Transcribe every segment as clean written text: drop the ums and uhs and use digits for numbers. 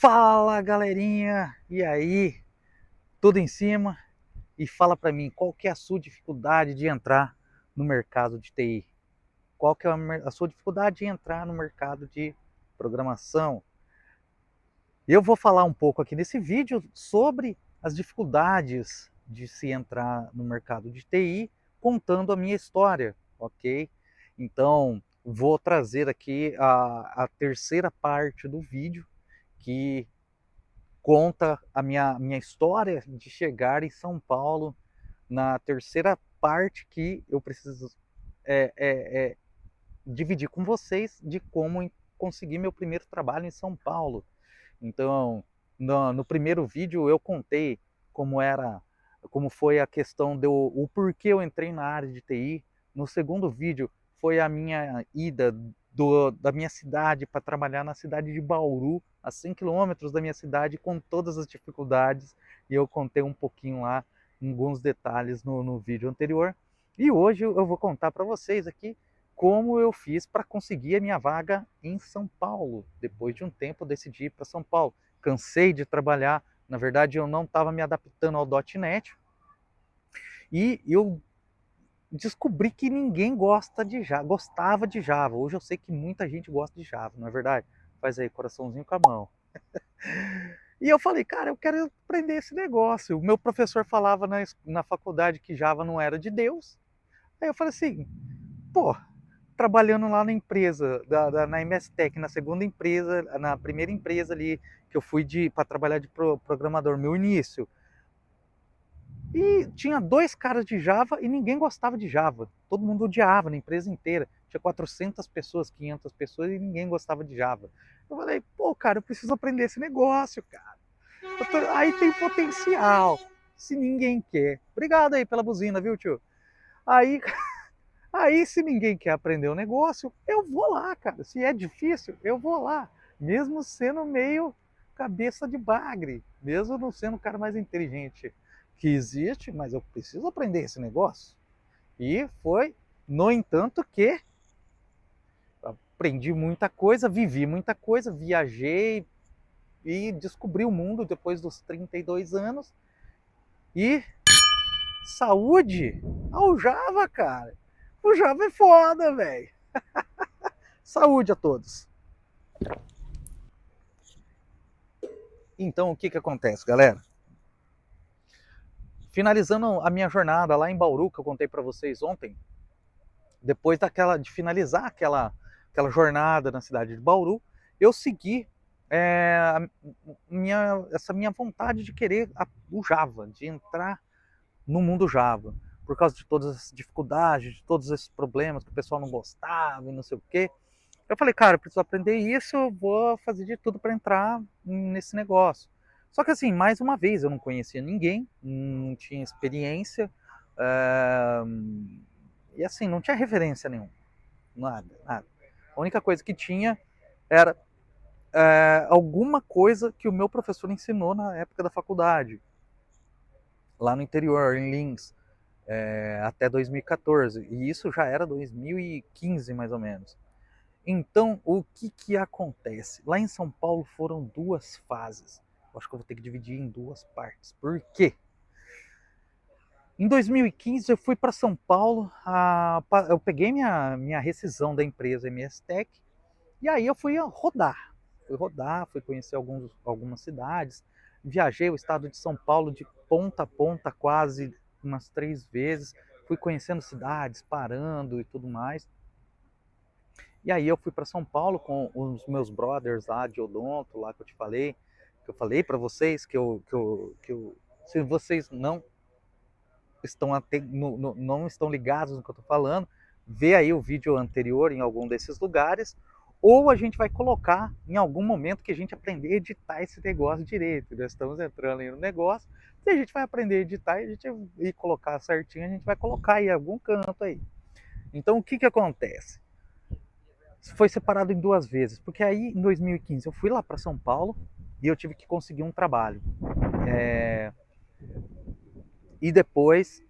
Fala, galerinha! E aí? Tudo em cima? E fala para mim, qual que é a sua dificuldade de entrar no mercado de TI? Qual que é a sua dificuldade de entrar no mercado de programação? Eu vou falar um pouco aqui nesse vídeo sobre as dificuldades de se entrar no mercado de TI, contando a minha história, ok? Então, vou trazer aqui a terceira parte do vídeo, que conta a minha história de chegar em São Paulo, na terceira parte que eu preciso é, é, é, dividir com vocês de como conseguir meu primeiro trabalho em São Paulo. Então, no primeiro vídeo eu contei como foi a questão o porquê eu entrei na área de TI. No segundo vídeo foi a minha ida da minha cidade para trabalhar na cidade de Bauru, a 100 quilômetros da minha cidade, com todas as dificuldades, e eu contei um pouquinho lá, alguns detalhes no vídeo anterior. E hoje eu vou contar para vocês aqui como eu fiz para conseguir a minha vaga em São Paulo. Depois de um tempo eu decidi ir para São Paulo. Cansei de trabalhar, na verdade eu não estava me adaptando ao .NET, e eu descobri que ninguém gostava de Java. Hoje eu sei que muita gente gosta de Java, não é verdade? Faz aí, coraçãozinho com a mão. E eu falei, cara, eu quero aprender esse negócio. O meu professor falava na faculdade que Java não era de Deus. Aí eu falei assim, pô, trabalhando lá na empresa, na MSTech, na segunda empresa, na primeira empresa ali que eu fui para trabalhar de programador, meu início. E tinha dois caras de Java e ninguém gostava de Java. Todo mundo odiava na empresa inteira. Tinha 400 pessoas, 500 pessoas e ninguém gostava de Java. Eu falei, pô, cara, eu preciso aprender esse negócio, cara. Aí tem potencial. Se ninguém quer. Obrigado aí pela buzina, viu, tio? Aí, aí, se ninguém quer aprender o negócio, eu vou lá, cara. Se é difícil, eu vou lá. Mesmo sendo meio cabeça de bagre. Mesmo não sendo o cara mais inteligente que existe, mas eu preciso aprender esse negócio. E foi, no entanto, que aprendi muita coisa, vivi muita coisa, viajei e descobri o mundo depois dos 32 anos. E saúde ao Java, cara. O Java é foda, velho. Saúde a todos. Então, o que que acontece, galera? Finalizando a minha jornada lá em Bauru, que eu contei para vocês ontem, depois de finalizar aquela jornada na cidade de Bauru, eu segui essa minha vontade de querer o Java, de entrar no mundo Java, por causa de todas as dificuldades, de todos esses problemas que o pessoal não gostava e não sei o quê. Eu falei, cara, eu preciso aprender isso, eu vou fazer de tudo para entrar nesse negócio. Só que assim, mais uma vez, eu não conhecia ninguém, não tinha experiência, é... e assim, não tinha referência nenhuma, nada, nada. A única coisa que tinha era alguma coisa que o meu professor ensinou na época da faculdade, lá no interior, em Lins, até 2014, e isso já era 2015 mais ou menos. Então, o que que acontece? Lá em São Paulo foram duas fases. Eu acho que eu vou ter que dividir em duas partes. Por quê? Em 2015 eu fui para São Paulo, eu peguei minha rescisão da empresa MSTech e aí eu fui rodar. Fui rodar, fui conhecer algumas cidades, viajei o estado de São Paulo de ponta a ponta quase umas 3 vezes, fui conhecendo cidades, parando e tudo mais. E aí eu fui para São Paulo com os meus brothers lá de odonto, lá que eu falei para vocês se vocês não não estão ligados no que eu estou falando, vê aí o vídeo anterior em algum desses lugares, ou a gente vai colocar em algum momento que a gente aprender a editar esse negócio direito. Nós estamos entrando aí no negócio, e a gente vai aprender a editar e colocar certinho, a gente vai colocar em algum canto aí. Então o que que acontece? Foi separado em duas vezes, porque aí em 2015 eu fui lá para São Paulo e eu tive que conseguir um trabalho. E depois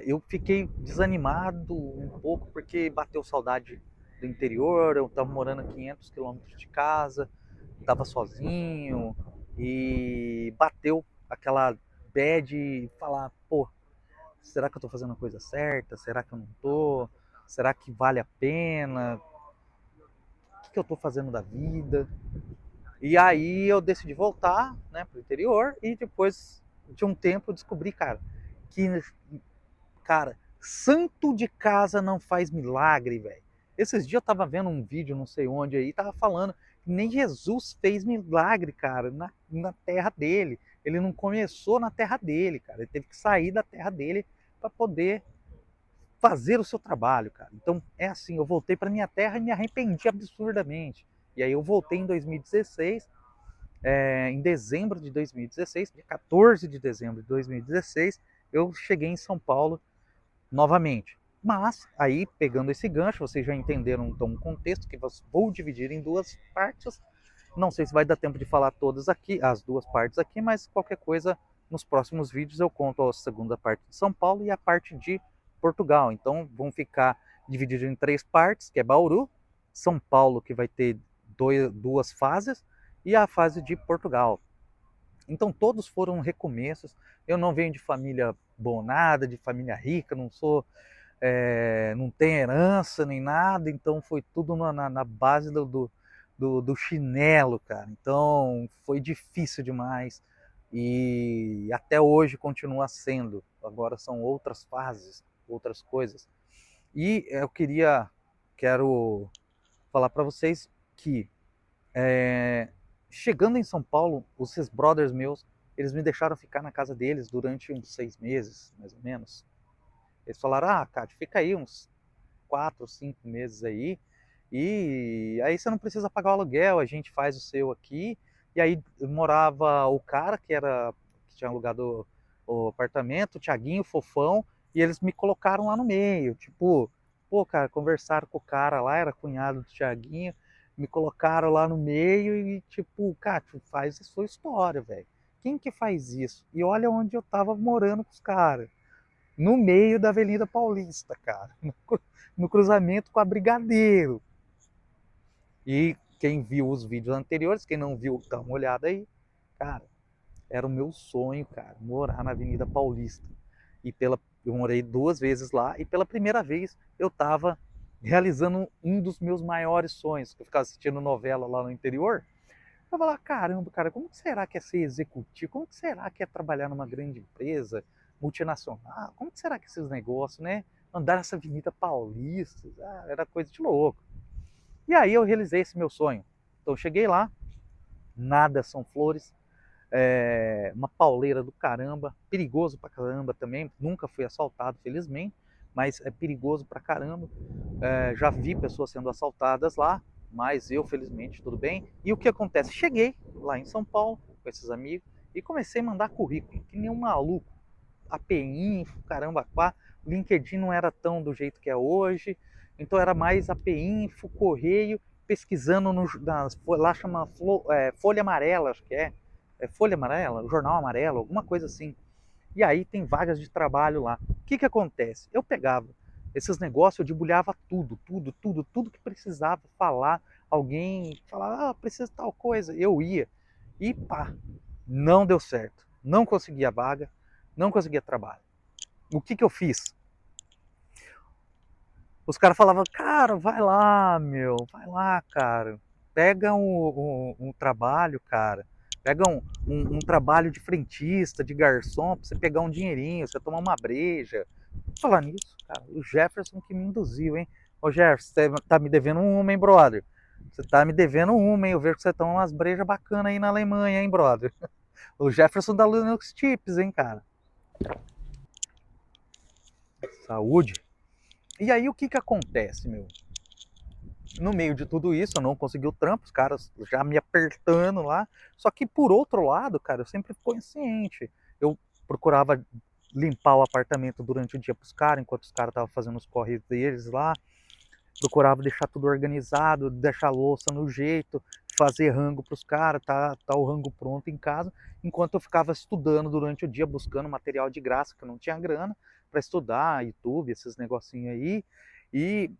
eu fiquei desanimado um pouco porque bateu saudade do interior, eu estava morando a 500 quilômetros de casa tava sozinho e bateu aquela bad e falar, pô, será que eu tô fazendo a coisa certa? Será que eu não tô? Será que vale a pena? O que eu tô fazendo da vida? E aí eu decidi voltar, né, pro interior e depois de um tempo eu descobri, que, cara, santo de casa não faz milagre, velho. Esses dias eu tava vendo um vídeo, não sei onde aí, tava falando que nem Jesus fez milagre, cara, na terra dele. Ele não começou na terra dele, cara. Ele teve que sair da terra dele para poder fazer o seu trabalho, cara. Então é assim, eu voltei para minha terra e me arrependi absurdamente. E aí eu voltei em 2016, em dezembro de 2016, dia 14 de dezembro de 2016, eu cheguei em São Paulo novamente. Mas, aí, pegando esse gancho, vocês já entenderam então o contexto, que vou dividir em duas partes. Não sei se vai dar tempo de falar todas aqui, as duas partes aqui, mas qualquer coisa, nos próximos vídeos eu conto a segunda parte de São Paulo e a parte de Portugal. Então, vão ficar divididos em três partes, que é Bauru, São Paulo, que vai ter duas fases, e a fase de Portugal. Então todos foram recomeços. Eu não venho de família bonada, de família rica, não sou, não tenho herança nem nada, então foi tudo na base do chinelo, cara. Então foi difícil demais e até hoje continua sendo. Agora são outras fases, outras coisas. E eu quero falar para vocês que chegando em São Paulo, esses brothers meus, eles me deixaram ficar na casa deles durante uns 6 meses, mais ou menos. Eles falaram, Cádio, fica aí uns 4, 5 meses aí, e aí você não precisa pagar o aluguel, a gente faz o seu aqui. E aí morava o cara que tinha alugado o apartamento, o Thiaguinho, o Fofão, e eles me colocaram lá no meio, tipo, pô, cara, conversaram com o cara lá, era cunhado do Thiaguinho, me colocaram lá no meio e tipo, cara, faz a sua história, velho. Quem que faz isso? E olha onde eu tava morando com os caras, no meio da Avenida Paulista, cara, no cruzamento com a Brigadeiro. E quem viu os vídeos anteriores, quem não viu, dá uma olhada aí. Cara, era o meu sonho, cara, morar na Avenida Paulista. E eu morei 2 vezes lá e pela primeira vez eu estava realizando um dos meus maiores sonhos, que eu ficava assistindo novela lá no interior. Eu falava, caramba, cara, como que será que é ser executivo? Como que será que é trabalhar numa grande empresa multinacional? Como que será que é esses negócios, né? Andar nessa Avenida Paulista, era coisa de louco. E aí eu realizei esse meu sonho. Então eu cheguei lá, nada são flores, uma pauleira do caramba, perigoso pra caramba também, nunca fui assaltado, felizmente, mas é perigoso pra caramba. Já vi pessoas sendo assaltadas lá, mas eu, felizmente, tudo bem. E o que acontece? Cheguei lá em São Paulo com esses amigos e comecei a mandar currículo, que nem um maluco. API, caramba, o LinkedIn não era tão do jeito que é hoje, então era mais API, Info, Correio, pesquisando lá chama Folha Amarela, acho que é Folha Amarela, Jornal Amarelo, alguma coisa assim. E aí tem vagas de trabalho lá. O que acontece? Eu pegava esses negócios, eu debulhava tudo que precisava falar. Alguém falava, precisa de tal coisa. Eu ia. E pá, não deu certo. Não conseguia vaga, não conseguia trabalho. O que eu fiz? Os caras falavam, cara, vai lá, meu, vai lá, cara. Pega um trabalho, cara. Pega um trabalho de frentista, de garçom, pra você pegar um dinheirinho, você tomar uma breja. Falar nisso, cara, o Jefferson que me induziu, hein? Ô Jefferson, você tá me devendo uma, hein, brother? Você tá me devendo uma, hein? Eu vejo que você toma umas brejas bacanas aí na Alemanha, hein, brother? O Jefferson da Linux Tips, hein, cara? Saúde. E aí o que acontece, meu? No meio de tudo isso, eu não consegui o trampo, os caras já me apertando lá. Só que por outro lado, cara, eu sempre fui consciente. Eu procurava limpar o apartamento durante o dia pros caras, enquanto os caras estavam fazendo os correios deles lá. Procurava deixar tudo organizado, deixar a louça no jeito, fazer rango pros caras, tá o rango pronto em casa, enquanto eu ficava estudando durante o dia, buscando material de graça, que eu não tinha grana para estudar, YouTube, esses negocinhos aí. E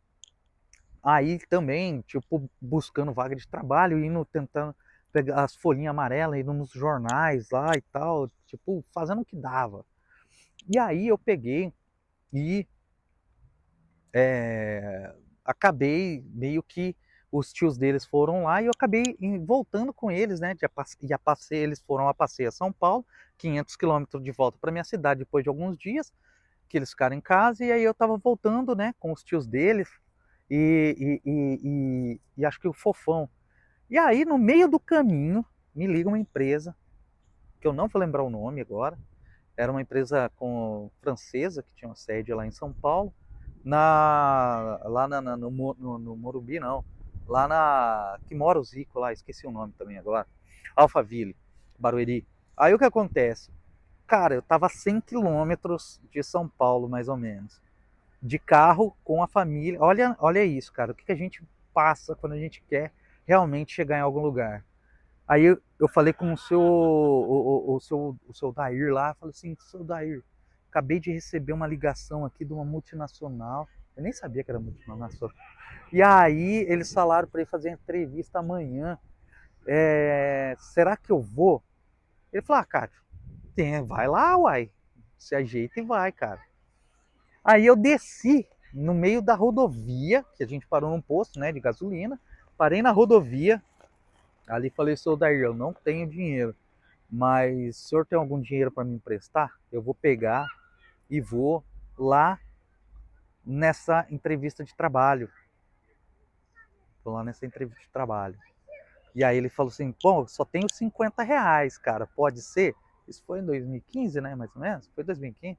aí também, tipo, buscando vaga de trabalho, indo tentando pegar as folhinhas amarelas, indo nos jornais lá e tal, tipo, fazendo o que dava. E aí eu peguei e acabei meio que os tios deles foram lá e eu acabei voltando com eles, né? Eles foram a passeio a São Paulo, 500 quilômetros de volta para minha cidade depois de alguns dias que eles ficaram em casa e aí eu tava voltando, né, com os tios deles e acho que o Fofão. E aí no meio do caminho me liga uma empresa que eu não vou lembrar o nome agora. Era uma empresa francesa que tinha uma sede lá em São Paulo, lá no Morumbi, não. Lá na. Que mora o Zico lá, esqueci o nome também agora. Alphaville, Barueri. Aí o que acontece? Cara, eu tava a 100 quilômetros de São Paulo, mais ou menos. De carro com a família. Olha isso, cara. O que a gente passa quando a gente quer realmente chegar em algum lugar. Aí eu falei com o seu Dair lá, falei assim, seu Dair, acabei de receber uma ligação aqui de uma multinacional, eu nem sabia que era multinacional, e aí eles falaram para ele fazer entrevista amanhã, será que eu vou? Ele falou, cara, vai lá, uai, se ajeita e vai, cara. Aí eu desci no meio da rodovia, que a gente parou num posto, né, de gasolina, parei na rodovia, ali falei, seu Dair, eu não tenho dinheiro, mas o senhor tem algum dinheiro para me emprestar? Eu vou pegar e vou lá nessa entrevista de trabalho. Vou lá nessa entrevista de trabalho. E aí ele falou assim, bom, só tenho R$ 50, cara, pode ser? Isso foi em 2015, né, mais ou menos? Foi 2015.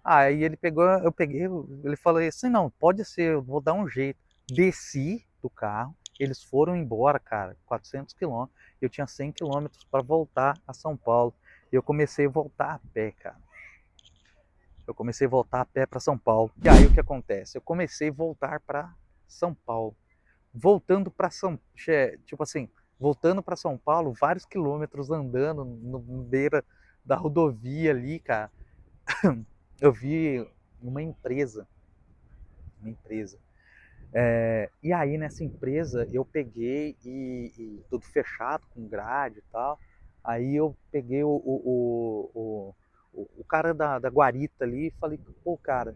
Aí ele pegou, eu peguei, ele falou assim, não, pode ser, eu vou dar um jeito. Desci do carro, eles foram embora, cara, 400 quilômetros. Eu tinha 100 quilômetros para voltar a São Paulo. E eu comecei a voltar a pé, cara. Eu comecei a voltar a pé para São Paulo. E aí o que acontece? Eu comecei a voltar para São Paulo. Voltando para tipo assim, voltando para São Paulo, vários quilômetros andando no beira da rodovia ali, cara. Eu vi uma empresa. E aí nessa empresa eu peguei e tudo fechado com grade e tal. Aí eu peguei o cara da guarita ali e falei, pô, cara,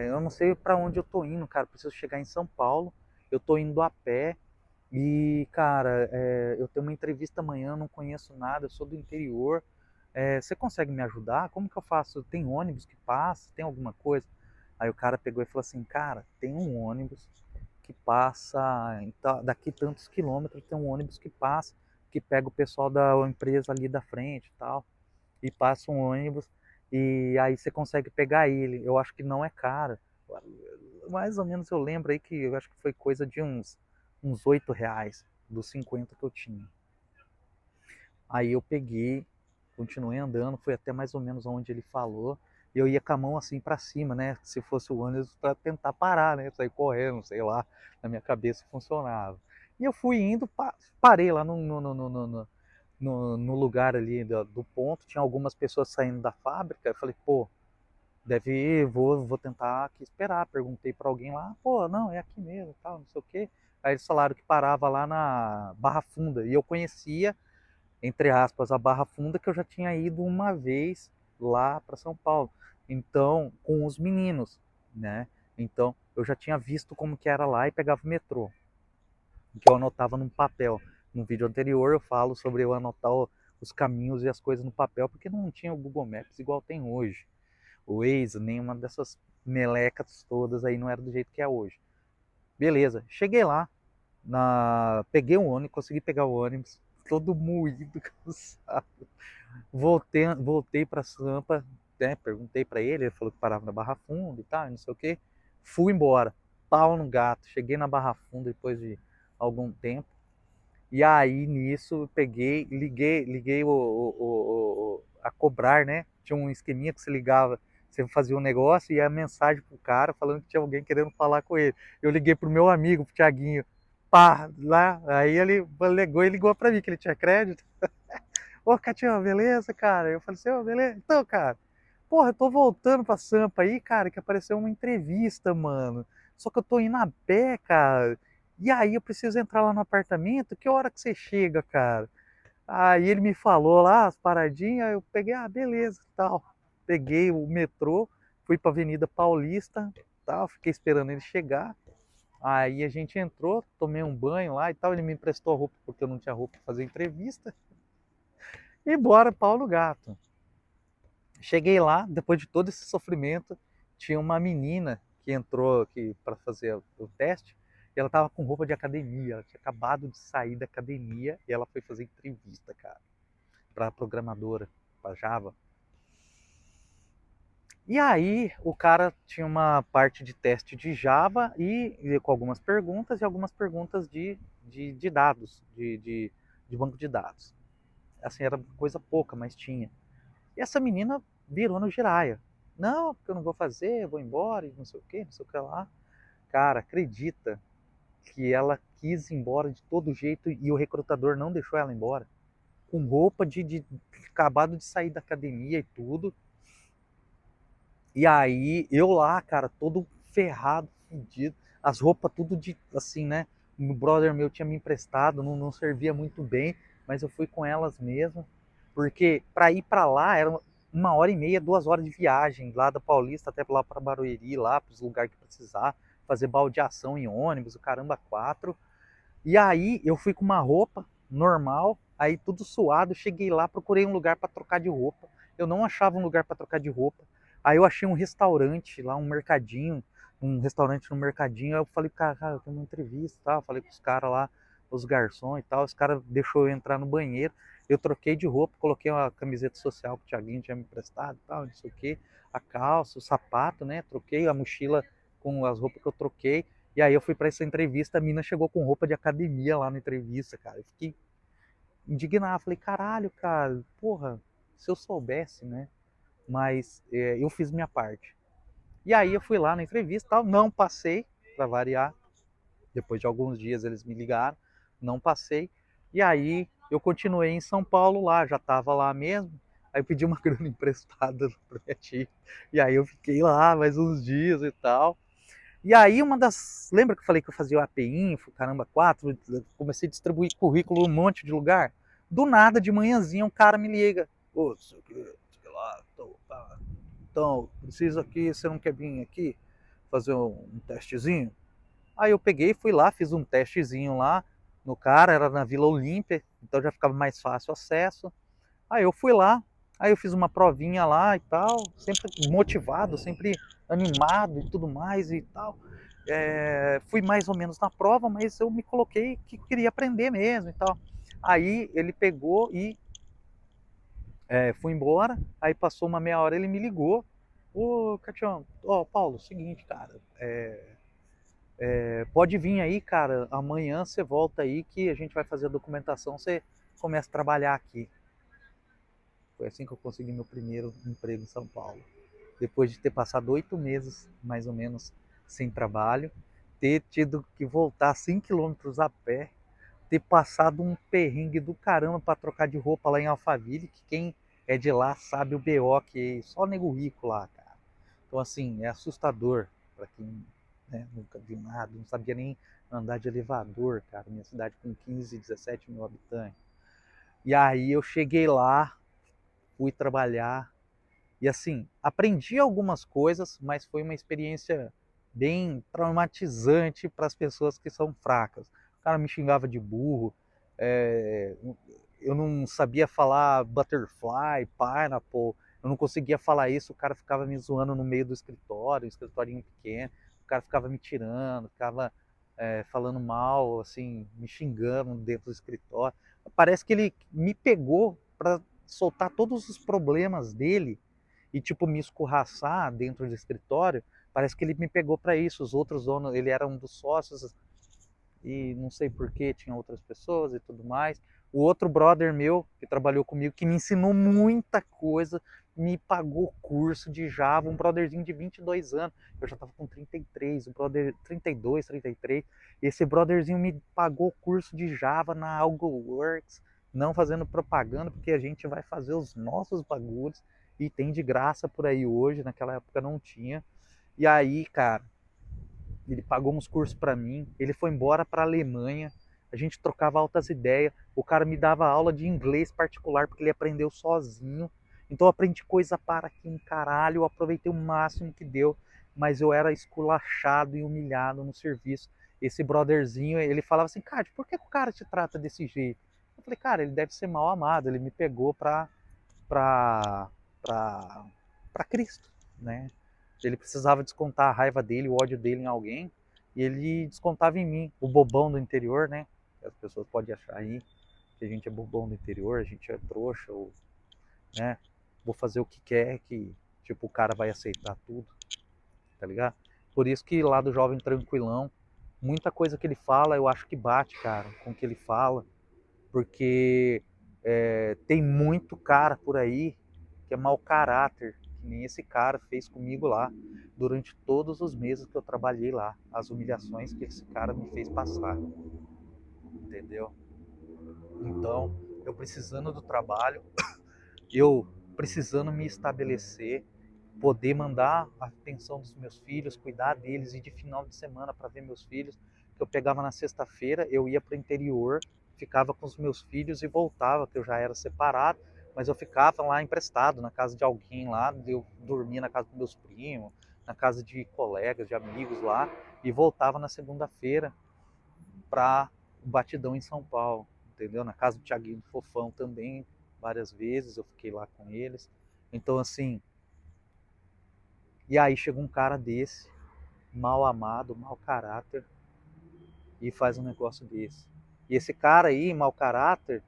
eu não sei para onde eu tô indo, cara. Preciso chegar em São Paulo. Eu tô indo a pé e, cara, eu tenho uma entrevista amanhã, não conheço nada, eu sou do interior. Você consegue me ajudar? Como que eu faço? Tem ônibus que passa? Tem alguma coisa? Aí o cara pegou e falou assim, cara, tem um ônibus que passa daqui tantos quilômetros, tem um ônibus que passa, que pega o pessoal da empresa ali da frente e tal, e passa um ônibus e aí você consegue pegar ele. Eu acho que não é caro. Mais ou menos eu lembro aí que eu acho que foi coisa de uns R$ 8 dos 50 que eu tinha. Aí eu peguei, continuei andando, fui até mais ou menos onde ele falou, e eu ia com a mão assim para cima, né? Se fosse o ônibus para tentar parar, né? Sair correndo, sei lá, na minha cabeça funcionava. E eu fui indo, parei lá no lugar ali do ponto, tinha algumas pessoas saindo da fábrica, eu falei, pô, vou tentar aqui esperar. Perguntei para alguém lá, pô, não, é aqui mesmo, tal, não sei o quê. Aí eles falaram que parava lá na Barra Funda, e eu conhecia, entre aspas, a Barra Funda, que eu já tinha ido uma vez lá para São Paulo. Então, com os meninos, né? Então, eu já tinha visto como que era lá e pegava o metrô, que eu anotava num papel. No vídeo anterior eu falo sobre eu anotar os caminhos e as coisas no papel, porque não tinha o Google Maps igual tem hoje. O Waze, nenhuma dessas melecas todas aí não era do jeito que é hoje. Beleza, cheguei lá, peguei o ônibus, consegui pegar o ônibus, todo moído, cansado. Voltei para Sampa, né? Perguntei para ele falou que parava na Barra Funda e tal, não sei o que. Fui embora, pau no gato. Cheguei na Barra Funda depois de algum tempo. E aí nisso peguei, liguei a cobrar, né? Tinha um esqueminha que você ligava, você fazia um negócio e ia a mensagem pro cara falando que tinha alguém querendo falar com ele. Eu liguei pro meu amigo, pro Thiaguinho, pá, lá, aí ele ligou e ligou pra mim, que ele tinha crédito. Ô, Catião, beleza, cara? Eu falei assim, ô, beleza? Então, cara, porra, eu tô voltando pra Sampa aí, cara, que apareceu uma entrevista, mano. Só que eu tô indo a pé, cara. E aí eu preciso entrar lá no apartamento, que hora que você chega, cara? Aí ele me falou lá as paradinhas, eu peguei, beleza, tal. Peguei o metrô, fui pra Avenida Paulista, tal, fiquei esperando ele chegar. Aí a gente entrou, tomei um banho lá e tal, ele me emprestou a roupa porque eu não tinha roupa pra fazer entrevista. E bora, Paulo Gato. Cheguei lá, depois de todo esse sofrimento, tinha uma menina que entrou aqui para fazer o teste e ela tava com roupa de academia. Ela tinha acabado de sair da academia e ela foi fazer entrevista, cara, para programadora, para Java. E aí o cara tinha uma parte de teste de Java e com algumas perguntas e algumas perguntas de dados, de banco de dados. Assim, era coisa pouca, mas tinha. E essa menina virou no giraia. Não, porque eu não vou fazer, eu vou embora, e não sei o que, não sei o que lá. Cara, acredita que ela quis ir embora de todo jeito e o recrutador não deixou ela embora? Com roupa de acabado de sair da academia e tudo. E aí, eu lá, cara, todo ferrado, fedido, as roupas tudo de, assim, né? O brother meu tinha me emprestado, não servia muito bem, mas eu fui com elas mesmo, porque para ir para lá era 1 hora e meia, 2 horas de viagem, lá da Paulista até lá para Barueri, lá para os lugares que precisar, fazer baldeação em ônibus, o caramba, quatro. E aí eu fui com uma roupa normal, aí tudo suado, cheguei lá, procurei um lugar para trocar de roupa. Eu não achava um lugar para trocar de roupa. Aí eu achei um restaurante lá, um restaurante no mercadinho. Aí eu falei, cara, eu tenho uma entrevista, tal. Falei com os caras lá, os garçons e tal. Os caras deixou eu entrar no banheiro. Eu troquei de roupa, coloquei uma camiseta social que o Thiaguinho tinha me emprestado, tal, não sei o que, a calça, o sapato, né? Troquei a mochila com as roupas que eu troquei. E aí eu fui para essa entrevista, a mina chegou com roupa de academia lá na entrevista, cara. Eu fiquei indignado, falei, caralho, cara, porra, se eu soubesse, né? Mas eu fiz minha parte. E aí eu fui lá na entrevista, tal, não passei, para variar. Depois de alguns dias eles me ligaram, não passei. E aí eu continuei em São Paulo lá, já tava lá mesmo. Aí eu pedi uma grana emprestada pra minha tia. E aí eu fiquei lá mais uns dias e tal. E aí uma das... Lembra que eu falei que eu fazia o API Info, caramba, 4, comecei a distribuir currículo em um monte de lugar? Do nada, de manhãzinha, um cara me liga. Ô, sei lá, então, preciso aqui, você não quer vir aqui fazer um testezinho? Aí eu peguei, fui lá, fiz um testezinho lá no cara, era na Vila Olímpia, então já ficava mais fácil o acesso. Aí eu fui lá, aí eu fiz uma provinha lá e tal, sempre motivado, sempre animado e tudo mais e tal. Fui mais ou menos na prova, mas eu me coloquei que queria aprender mesmo e tal. Aí ele pegou e fui embora, aí passou uma meia hora, ele me ligou. Ô, Catião, Paulo, seguinte, cara, pode vir aí, cara, amanhã você volta aí que a gente vai fazer a documentação, você começa a trabalhar aqui. Foi assim que eu consegui meu primeiro emprego em São Paulo. Depois de ter passado 8 meses, mais ou menos, sem trabalho, ter tido que voltar 5 quilômetros a pé, ter passado um perrengue do caramba para trocar de roupa lá em Alphaville, que quem é de lá sabe o BO que é só nego rico lá, cara. Então, assim, é assustador para quem, né, nunca viu nada, não sabia nem andar de elevador, cara. Minha cidade com 15, 17 mil habitantes. E aí eu cheguei lá, fui trabalhar, e assim, aprendi algumas coisas, mas foi uma experiência bem traumatizante para as pessoas que são fracas. O cara me xingava de burro, é, eu não sabia falar butterfly, pineapple, eu não conseguia falar isso, o cara ficava me zoando no meio do escritório, um escritorinho pequeno, o cara ficava me tirando, ficava falando mal, assim, me xingando dentro do escritório. Parece que ele me pegou para soltar todos os problemas dele e tipo me escorraçar dentro do escritório. Parece que ele me pegou para isso. Os outros donos, ele era um dos sócios e não sei por que tinha outras pessoas e tudo mais. O outro brother meu que trabalhou comigo, que me ensinou muita coisa, me pagou curso de Java, um brotherzinho de 22 anos. Eu já estava com 33, o brother 32, 33. Esse brotherzinho me pagou curso de Java na AlgoWorks, não fazendo propaganda, porque a gente vai fazer os nossos bagulhos e tem de graça por aí hoje, naquela época não tinha. E aí, cara, ele pagou uns cursos para mim, ele foi embora para a Alemanha, a gente trocava altas ideias, o cara me dava aula de inglês particular porque ele aprendeu sozinho, então eu aprendi coisa para que um caralho, eu aproveitei o máximo que deu, mas eu era esculachado e humilhado no serviço. Esse brotherzinho, ele falava assim, cara, por que o cara te trata desse jeito? Eu falei, cara, ele deve ser mal amado, ele me pegou pra, pra, pra Cristo, né? Ele precisava descontar a raiva dele, o ódio dele em alguém, e ele descontava em mim, o bobão do interior, né? As pessoas podem achar aí que a gente é bobão do interior, a gente é trouxa, ou, né? Vou fazer o que quer, que tipo, o cara vai aceitar tudo, tá ligado? Por isso que lá do Jovem Tranquilão, muita coisa que ele fala, eu acho que bate, cara, com o que ele fala, porque tem muito cara por aí que é mau caráter, que nem esse cara fez comigo lá, durante todos os meses que eu trabalhei lá, as humilhações que esse cara me fez passar, entendeu? Então, eu precisando do trabalho, eu precisando me estabelecer, poder mandar a atenção dos meus filhos, cuidar deles, e de final de semana para ver meus filhos, que eu pegava na sexta-feira, eu ia para o interior, ficava com os meus filhos e voltava, que eu já era separado, mas eu ficava lá emprestado na casa de alguém lá, eu dormia na casa dos meus primos, na casa de colegas, de amigos lá, e voltava na segunda-feira para o Batidão em São Paulo, entendeu? Na casa do Thiaguinho do Fofão também, várias vezes eu fiquei lá com eles. Então, assim, e aí chega um cara desse, mal amado, mau caráter, e faz um negócio desse. E esse cara aí, mau caráter,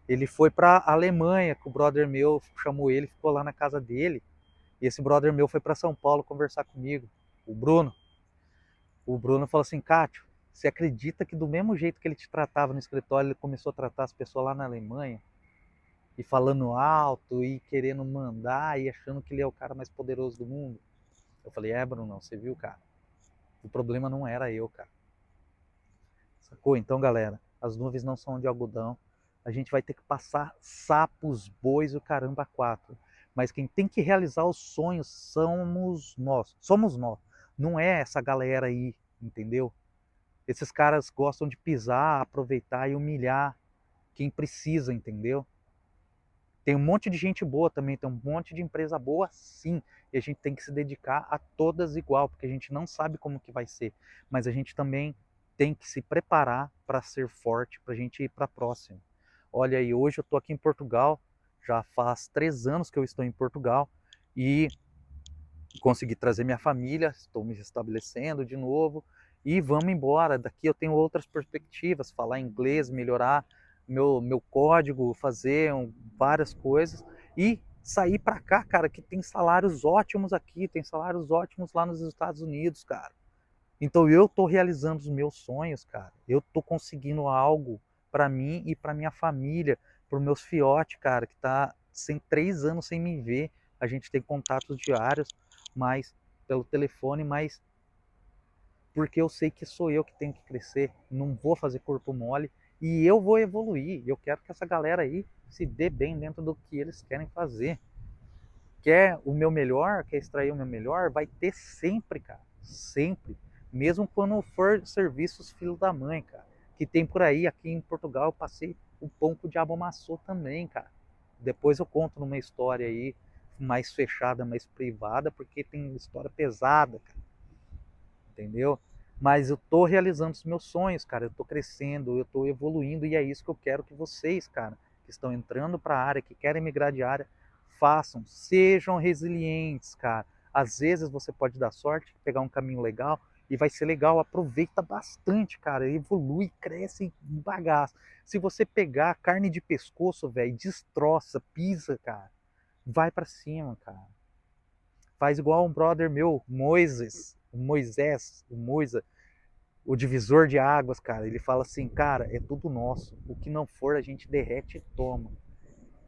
ele foi pra Alemanha, que o brother meu chamou ele, ficou lá na casa dele. E esse brother meu foi para São Paulo conversar comigo, o Bruno. O Bruno falou assim, Cátio, você acredita que do mesmo jeito que ele te tratava no escritório, ele começou a tratar as pessoas lá na Alemanha? E falando alto, e querendo mandar, e achando que ele é o cara mais poderoso do mundo? Eu falei, Bruno, você viu, cara? O problema não era eu, cara. Sacou? Então, galera, as nuvens não são de algodão. A gente vai ter que passar sapos, bois, o caramba quatro. Mas quem tem que realizar os sonhos somos nós. Somos nós. Não é essa galera aí, entendeu? Esses caras gostam de pisar, aproveitar e humilhar quem precisa, entendeu? Tem um monte de gente boa também, tem um monte de empresa boa, sim. E a gente tem que se dedicar a todas igual, porque a gente não sabe como que vai ser. Mas a gente também tem que se preparar para ser forte, para a gente ir para a próxima. Olha aí, hoje eu estou aqui em Portugal, já faz 3 anos que eu estou em Portugal e consegui trazer minha família, estou me estabelecendo de novo e vamos embora. Daqui eu tenho outras perspectivas, falar inglês, melhorar meu código, fazer várias coisas e sair para cá, cara, que tem salários ótimos aqui, tem salários ótimos lá nos Estados Unidos, cara. Então eu tô realizando os meus sonhos, cara. Eu tô conseguindo algo para mim e para minha família, para os meus fiotes, cara, que tá sem 3 anos sem me ver. A gente tem contatos diários, mas pelo telefone, mas porque eu sei que sou eu que tenho que crescer, não vou fazer corpo mole e eu vou evoluir. Eu quero que essa galera aí se dê bem dentro do que eles querem fazer. Quer o meu melhor, quer extrair o meu melhor, vai ter sempre, cara. Sempre. Mesmo quando for serviços filho da mãe, cara. Que tem por aí, aqui em Portugal, eu passei o pão que o diabo amassou também, cara. Depois eu conto numa história aí mais fechada, mais privada, porque tem história pesada, cara. Entendeu? Mas eu tô realizando os meus sonhos, cara. Eu tô crescendo, eu tô evoluindo e é isso que eu quero que vocês, cara, que estão entrando para a área, que querem migrar de área, façam, sejam resilientes, cara. Às vezes você pode dar sorte, pegar um caminho legal e vai ser legal, aproveita bastante, cara, evolui, cresce bagaço. Se você pegar carne de pescoço, velho, destroça, pisa, cara, vai para cima, cara. Faz igual um brother meu, Moisés, o divisor de águas, cara. Ele fala assim, cara, é tudo nosso. O que não for, a gente derrete e toma.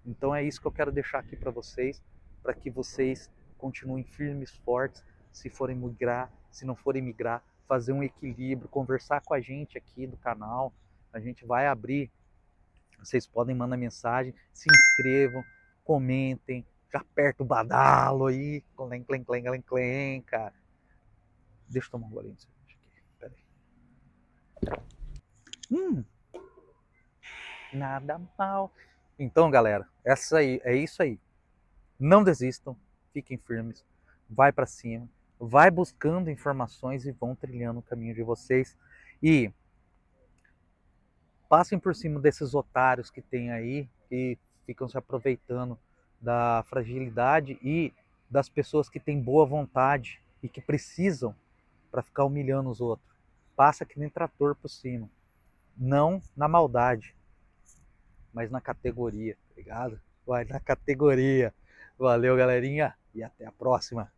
Então é isso que eu quero deixar aqui para que vocês continuem firmes, fortes, se forem migrar, se não forem migrar, fazer um equilíbrio, conversar com a gente aqui do canal. A gente vai abrir, vocês podem mandar mensagem, se inscrevam, comentem, já aperta o badalo aí, clem, clem, clem, clem, clem, cara. Deixa eu tomar um golinho de cerveja. Hum, nada mal. Então, galera, essa aí, é isso aí. Não desistam, fiquem firmes, vai para cima, vai buscando informações e vão trilhando o caminho de vocês. E passem por cima desses otários que tem aí, que ficam se aproveitando da fragilidade e das pessoas que têm boa vontade e que precisam para ficar humilhando os outros. Passa que nem trator por cima. Não na maldade, mas na categoria, tá ligado? Vai na categoria. Valeu, galerinha, e até a próxima.